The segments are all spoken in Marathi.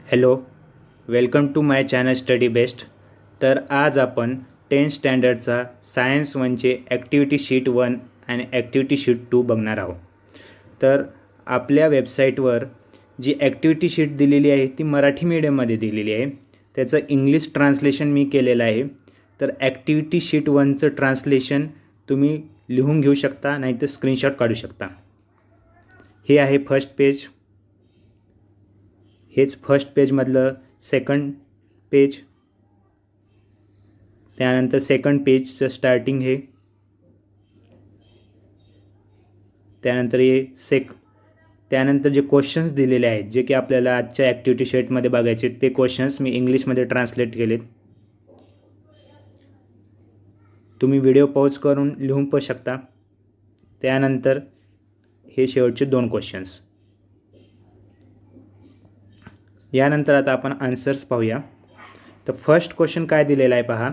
Hello, welcome to my channel study best. तर आज आपण 10th स्टँडर्डचा सायन्स 1चे ॲक्टिव्हिटी शीट 1 आणि ॲक्टिव्हिटी शीट 2 बघणार आहोत. तर आपल्या वेबसाईटवर जी ॲक्टिव्हिटी शीट दिलेली आहे ती मराठी मीडियममध्ये दिलेली आहे. त्याचं इंग्लिश ट्रान्सलेशन मी केलेलं आहे. तर ॲक्टिव्हिटी शीट 1चं ट्रान्सलेशन तुम्ही लिहून घेऊ शकता, नाहीतर स्क्रीनशॉट काढू शकता. हे आहे फर्स्ट पेज. हेच फर्स्ट पेजमधलं सेकंड पेज. त्यानंतर सेकंड पेजचं स्टार्टिंग हे. त्यानंतर हे त्यानंतर जे क्वेश्चन्स दिलेले आहेत जे की आपल्याला आजच्या ॲक्टिव्हिटी शीटमध्ये बघायचे ते क्वेश्चन्स मी इंग्लिशमध्ये ट्रान्सलेट केलेत. तुम्ही व्हिडिओ पॉज करून लिहून पण शकता. त्यानंतर हे शेवटचे 2 क्वेश्चन्स. यानंतर आता आपण आन्सर्स पाहूया. तर फर्स्ट क्वेश्चन काय दिलेला आहे पहा.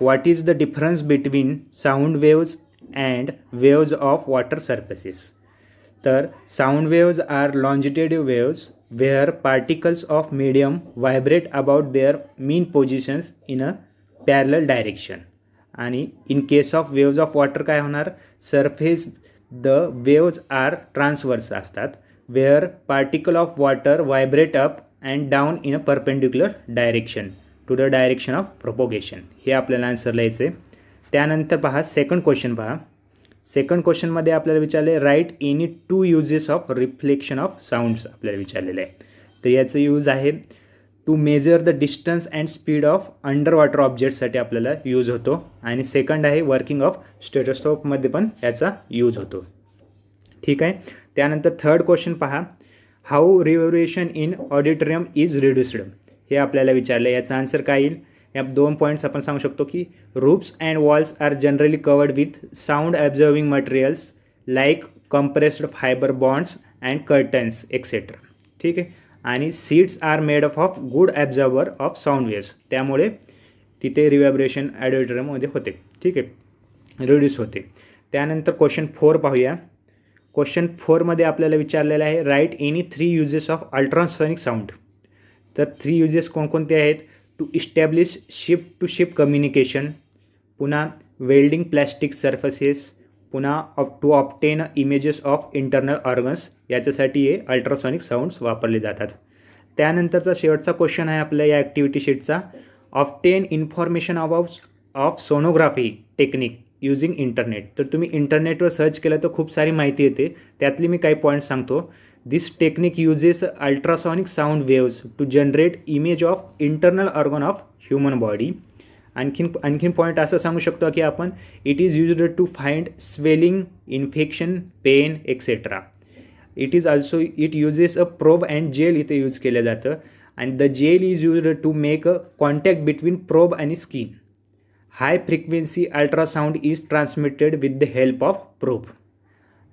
What is the difference between sound waves and waves of water surfaces. तर sound waves are longitudinal waves where particles of medium vibrate about their mean positions in a parallel direction. आणि in case of waves of water काय होणार, surface the waves are transverse असतात where particle of water vibrate up and down in a perpendicular direction to the direction of propagation. हे आपल्याला आन्सर लिहायचं आहे. त्यानंतर पहा सेकंड क्वेश्चन पहा. सेकंड क्वेश्चनमध्ये आपल्याला विचारले write any 2 uses of reflection of sounds आपल्याला विचारलेलं आहे. तर याचं यूज आहे to measure the distance and speed of under water ऑब्जेक्टसाठी आपल्याला यूज होतो. आणि सेकंड आहे वर्किंग ऑफ स्टेथोस्कोपमध्ये पण याचा यूज होतो. ठीक आहे. त्यानंतर थर्ड क्वेश्चन पहा. How reverberation in auditorium is reduced. हे आपल्याला विचारलं. याचा आन्सर काय येईल. या 2 पॉईंट्स आपण सांगू शकतो की roofs and walls are generally covered with sound absorbing materials like compressed fibre bonds and curtains etcetera. ठीक आहे. आणि seats are made of good absorber of sound waves. त्यामुळे तिथे रिव्हर्बरेशन ऑडिटोरियममध्ये होते. ठीक आहे, रिड्यूस होते. त्यानंतर क्वेश्चन 4 पाहूया. क्वेश्चन 4मध्ये आपल्याला विचारलेलं आहे write any 3 uses of ultrasonic sound. तर 3 युजेस कोणकोणते आहेत. To establish ship to ship communication, पुन्हा वेल्डिंग प्लॅस्टिक सरफेसेस, पुन्हा to obtain images of internal organs. याच्यासाठी हे अल्ट्रासॉनिक साऊंड्स वापरले जातात. त्यानंतरचा शेवटचा क्वेश्चन आहे आपल्या या ॲक्टिव्हिटी शीटचा. Obtain information of sonography technique using internet. तर तुम्ही इंटरनेटवर सर्च केलं तर खूप सारी माहिती येते. त्यातली मी काही पॉईंट्स सांगतो. This technique uses ultrasonic sound waves to generate image of internal organ of human body. आणखीन पॉईंट असं सांगू शकतो की आपण it is used to find swelling, infection, pain etcetera. It uses a probe and gel इथे यूज केलं जातं. आणि the gel is used to make a contact between probe आणि skin. High frequency ultrasound is transmitted with the help of probe,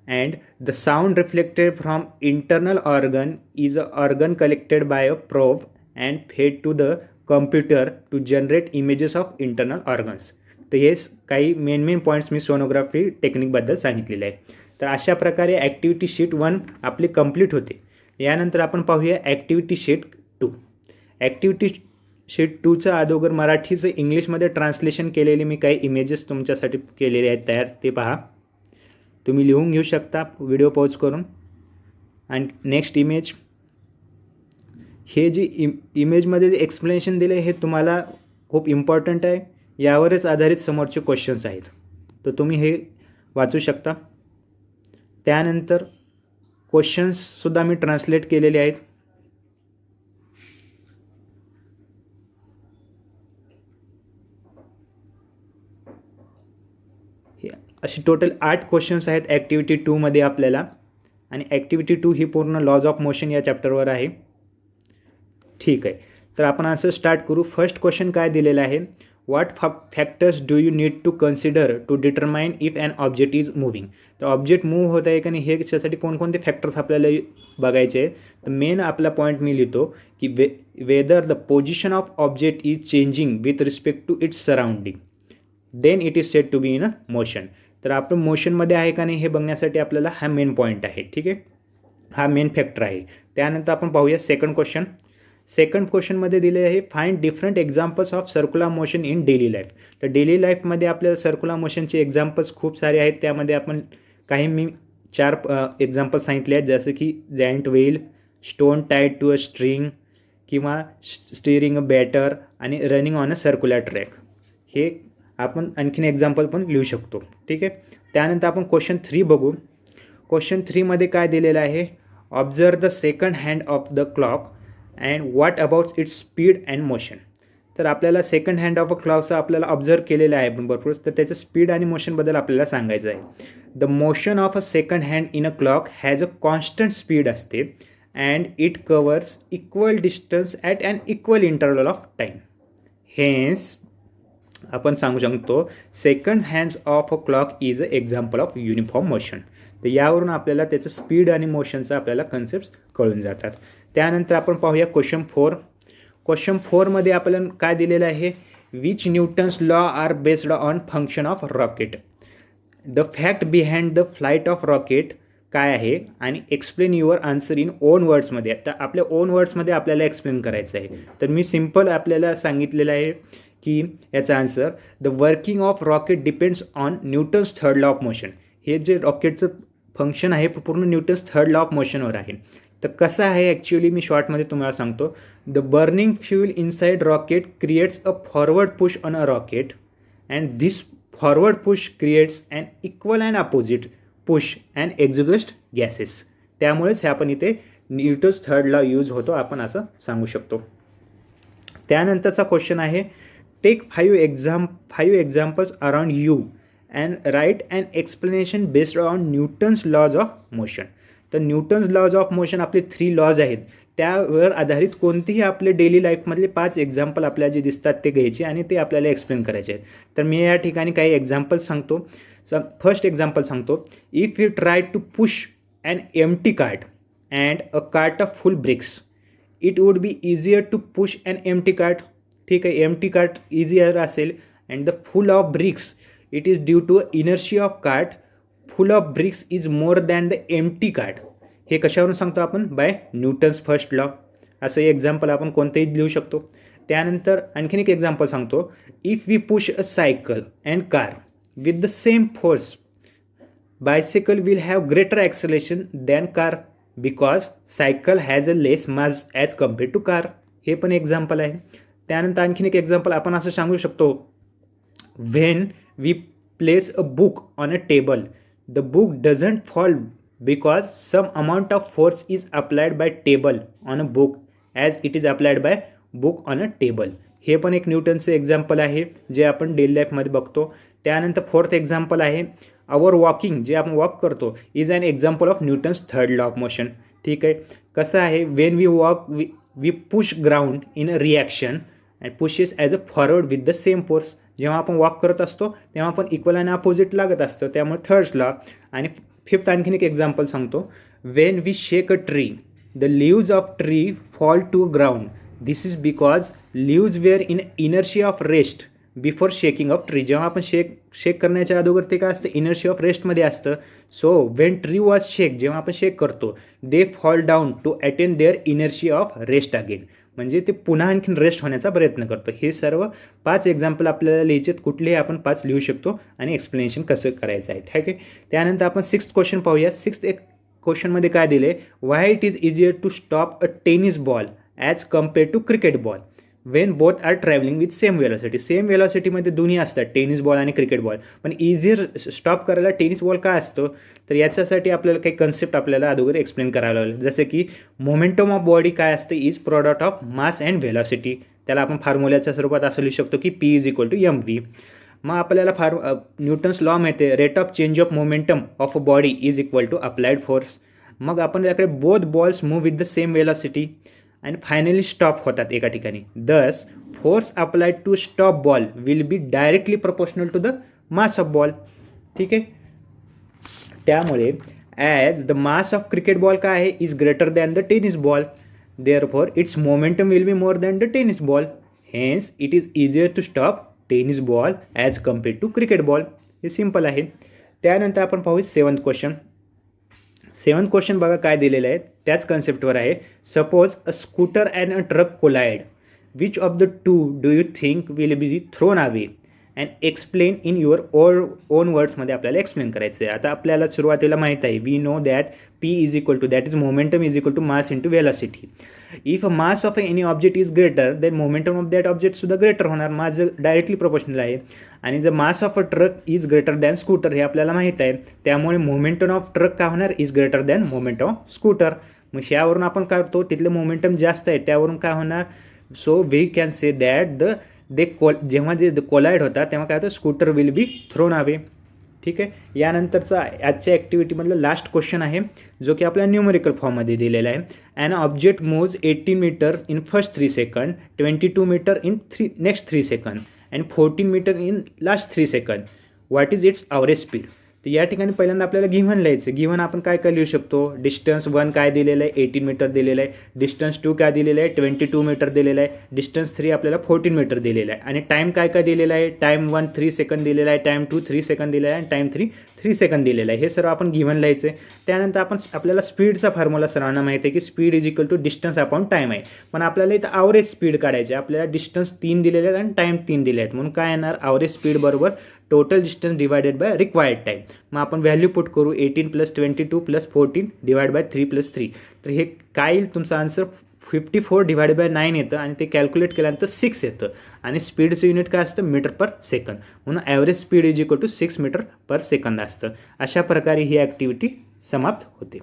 and the sound reflected from internal organ is an organ collected by a probe and fed to the computer to generate images of internal organs. तर हे काही मेन पॉईंट्स मी सोनोग्राफी टेक्निकबद्दल सांगितलेले आहे. तर अशा प्रकारे ॲक्टिव्हिटी शीट 1 आपली कंप्लीट होते. यानंतर आपण पाहूया ॲक्टिव्हिटी शीट 2. ॲक्टिव्हिटी शीट 2चं अगोदर मराठीचं इंग्लिशमध्ये ट्रान्सलेशन केलेले मी काही इमेजेस तुमच्यासाठी केलेले आहेत तयार. ते पहा. तुम्ही लिहून घेऊ शकता व्हिडिओ पॉज करून. आणि नेक्स्ट इमेज. हे जे इमेजमध्ये जे एक्सप्लेनेशन दिले हे तुम्हाला खूप इम्पॉर्टंट आहे. यावरच आधारित समोरचे क्वेश्चन्स आहेत. तर तुम्ही हे वाचू शकता. त्यानंतर क्वेश्चन्ससुद्धा मी ट्रान्सलेट केलेले आहेत. अशी टोटल 8 क्वेश्चन्स आहेत ॲक्टिव्हिटी 2मध्ये आपल्याला. आणि ॲक्टिव्हिटी 2 ही पूर्ण लॉज ऑफ मोशन या चॅप्टरवर आहे. ठीक आहे. तर आपण असं स्टार्ट करू. फर्स्ट क्वेश्चन काय दिलेलं आहे. What factors do you need to consider to determine if an object is moving. तर ऑब्जेक्ट मूव्ह होत आहे का नाही हे त्यासाठी कोणकोणते फॅक्टर्स आपल्याला बघायचे आहे. तर मेन आपला पॉईंट मी लिहितो की whether the position of object is changing with respect to its surrounding then it is said to be in a motion. तर आपण मोशनमध्ये आहे का नाही हे बघण्यासाठी आपल्याला हा मेन पॉईंट आहे. ठीक आहे, हा मेन फॅक्टर आहे. त्यानंतर आपण पाहूया सेकंड क्वेश्चन. सेकंड क्वेश्चनमध्ये दिले आहे find different examples of circular motion in daily life. तर डेली लाईफमध्ये आपल्याला सर्क्युलर मोशनचे एक्झाम्पल्स खूप सारे आहेत. त्यामध्ये आपण काही मी 4 एक्झाम्पल सांगितले आहेत, जसं की giant whale, stone tied to a string किंवा स्टिअरिंग अ बॅटर आणि running on a circular track. हे आपण आणखीन एक्झाम्पल पण लिहू शकतो. ठीक आहे. त्यानंतर आपण क्वेश्चन 3 बघू. क्वेश्चन 3मध्ये काय दिलेलं आहे, observe the second hand of the clock and what about its speed and motion. तर आपल्याला सेकंड हँड ऑफ अ क्लॉकचं आपल्याला ऑब्झर्व केलेलं आहे भरपूर, तर त्याचं स्पीड आणि मोशनबद्दल आपल्याला सांगायचं आहे. The motion of a second hand in a clock has a constant speed असते and it covers equal distance at an equal interval of time. Hence आपण सांगू शकतो second hands of a clock is a example of uniform motion. तर यावरून आपल्याला त्याचं स्पीड आणि मोशनचा आपल्याला कन्सेप्ट कळून जातात. त्यानंतर आपण पाहूया क्वेश्चन 4. क्वेश्चन 4मध्ये आपल्याला काय दिलेलं आहे, which Newton's law are based on function of rocket. The fact behind the flight of rocket काय आहे आणि explain your answer in own वर्ड्समध्ये. आता आपल्या ओन वर्ड्समध्ये आपल्याला एक्सप्लेन करायचं आहे. तर मी सिम्पल आपल्याला सांगितलेलं आहे की याचा answer, the working of rocket depends on Newton's third law of motion. हे जे रॉकेटचं फंक्शन आहे पूर्ण न्यूटन्स थर्ड लॉ ऑफ मोशनवर आहे. तर कसं आहे ॲक्च्युअली मी शॉर्टमध्ये तुम्हाला सांगतो. The burning fuel inside rocket creates a forward push on a rocket and this forward push creates and equal and opposite push and exhaust gases. त्यामुळेच हे आपण इथे न्यूटन्स थर्ड लॉ यूज होतो, आपण असं सांगू शकतो. त्यानंतरचा क्वेश्चन आहे, take 5 examples around you and write and explanation based on Newton's laws of motion. तर न्यूटन्स लॉज ऑफ मोशन आपले 3 लॉज आहेत, त्यावर आधारित कोणतेही आपले डेली लाईफमधले 5 एक्झाम्पल आपल्याला जे दिसतात ते घ्यायचे आणि ते आपल्याला एक्सप्लेन करायचे आहेत. तर मी या ठिकाणी काही एक्झाम्पल्स सांगतो. फर्स्ट एक्झाम्पल सांगतो, if you try to push an empty cart and a cart of full bricks it would be easier to push an empty cart. ठीक आहे, एम्प्टी कार्ट इझियर असेल and the full of bricks it is due to inertia of cart full of bricks is more than the empty cart. हे कशावरून सांगतो आपण, बाय न्यूटन्स फर्स्ट लॉ. असं एक्झाम्पल आपण कोणतेही लिहू शकतो. त्यानंतर आणखीन एक एक्झाम्पल सांगतो, if we push a cycle and car with the same force bicycle will have greater acceleration than car because cycle has a less mass as compared to car. हे पण एक्झाम्पल आहे. त्यानंतर आणखीन एक एक्झाम्पल आपण असं सांगू शकतो, when we place a book on a table the book doesn't fall because some amount of force is applied by table on a book as it is applied by book on a table. हे पण एक न्यूटनचं एक्झाम्पल आहे जे आपण डेली लाईफमध्ये बघतो. त्यानंतर 4th एक्झाम्पल आहे, आवर वॉकिंग, जे आपण वॉक करतो is an example of Newton's third law of motion. ठीक आहे, कसं आहे, when we walk we push ground in a reaction and pushes as a forward with the same force. जेव्हा आपण वॉक करत असतो तेव्हा आपण इक्वल आणि अपोजिट लागत असतं, त्यामुळे थर्ड लॉ. आणि 5th आणखीन एक एक्झाम्पल सांगतो, when we shake a tree the leaves of tree fall to ground this is because leaves were in inertia of rest before shaking of tree. जेव्हा आपण शेक करण्याच्या अगोदर ते काय असतं, इनर्शी ऑफ रेस्टमध्ये असतं. So when tree was shake, जेव्हा आपण शेक करतो they fall down to attain their inertia of rest again. म्हणजे ते पुन्हा आणखीन रेस्ट होण्याचा प्रयत्न करतो. हे सर्व 5 एक्झाम्पल आपल्याला लिहायचेत, कुठलेही आपण 5 लिहू शकतो आणि एक्सप्लेनेशन कसं करायचं आहे. ठीक आहे. त्यानंतर आपण 6th क्वेश्चन पाहूया. 6th क्वेश्चनमध्ये काय दिले, why it is easier to stop a tennis ball as compare to cricket ball when both are travelling with same velocity. Same वेलॉसिटीमध्ये दोन्ही असतात, टेनिस बॉल आणि क्रिकेट बॉल, पण इझियर स्टॉप करायला टेनिस बॉल का असतो. तर याच्यासाठी आपल्याला काही कन्सेप्ट आपल्याला अगोदर एक्सप्लेन करावं लागेल. जसं की मोमेंटम ऑफ बॉडी काय असते, is product of mass and velocity. त्याला आपण फॉर्म्युल्याच्या स्वरूपात असं लिहू शकतो की P इज इक्वल टू mv. मग आपल्याला न्यूटन्स लॉ माहिती, rate of change of momentum of a body is equal to applied force. मग आपण याकडे both balls move with the same velocity आणि फायनली स्टॉप होतात एका ठिकाणी. Thus force applied to stop ball will be directly proportional to the mass of ball. ठीक आहे. त्यामुळे as the mass of cricket ball काय आहे, is greater than the tennis ball, therefore its momentum will be more than the tennis ball, hence it is easier to stop tennis ball as compared to cricket ball. हे सिम्पल आहे. त्यानंतर आपण पाहू 7th क्वेश्चन. 7th क्वेश्चन बघा काय दिलेलं आहे, त्याच कन्सेप्टवर आहे. Suppose a scooter and a truck collide, which of the two do you think will be thrown away and explain in your own वर्ड्समध्ये आपल्याला एक्सप्लेन करायचं आहे. आता आपल्याला सुरुवातीला माहीत आहे, we know that P is equal to, that is momentum is equal to mass into velocity. If mass of any object is greater than momentum of that object सुद्धा ग्रेटर होणार. मास डायरेक्टली प्रोपोर्शनल आहे. आणि जर mass of a truck is greater than scooter हे आपल्याला माहीत आहे, त्यामुळे मोमेंटम ऑफ ट्रक काय होणार, is greater than momentum of scooter. मग ह्यावरून आपण काय करतो, तिथलं मोमेंटम जास्त आहे त्यावरून काय होणार, so we can say that जेव्हा जे कोलाइड होता तेव्हा काय होतं, scooter will be thrown away. ठीक आहे. यानंतरचा आजच्या ॲक्टिव्हिटीमधलं लास्ट क्वेश्चन आहे, जो की आपल्या न्यूमेरिकल फॉर्ममध्ये दिलेला आहे. An object moves 18 meters in first 3 second, 22 meter in next 3 second and 14 meter in last 3 second. What is its average speed. तर या ठिकाणी पहिल्यांदा आपल्याला गिव्हन लिहायचं. गिव्हन आपण काय काय लिहू शकतो, डिस्टन्स 1 काय दिलेलं आहे, 18 मीटर दिलेलं आहे. डिस्टन्स 2 काय दिलेलं आहे, 22 मीटर दिलेलं आहे. डिस्टन्स 3 आपल्याला 14 मीटर दिलेलं आहे. आणि टाईम काय काय दिलेला आहे, टाईम 1 3 सेकंड दिलेला आहे, टाईम 2 3 सेकंड दिलेला आहे आणि टाईम 3 3 सेकंड दिलेलं आहे. हे सर्व आपण गिव्हन लिहायचं आहे. त्यानंतर आपल्याला स्पीडचा फॉर्म्युला सर्वांना माहिती आहे की speed is equal to distance upon time आहे. पण आपल्याला इथं ॲव्हरेज स्पीड काढायची आहे. आपल्याला डिस्टन्स 3 दिलेले आहेत आणि टाईम 3 दिले आहेत, म्हणून काय येणार, ॲव्हरेज स्पीड बरोबर total distance divided by required time. मग आपण व्हॅल्यू पुट करू, 18 + 22 + 14 डिवाइड बाय 3 + 3. तर हे काय येईल, तुमचा आन्सर 54 डिवाइडेड बाय 9 येतं आणि ते कॅल्क्युलेट केल्यानंतर 6 येतं. आणि स्पीडचं युनिट काय असतं, मीटर पर सेकंद. म्हणून average speed is equal to 6 meter per second असतं. अशा प्रकारे ही ॲक्टिव्हिटी समाप्त होते.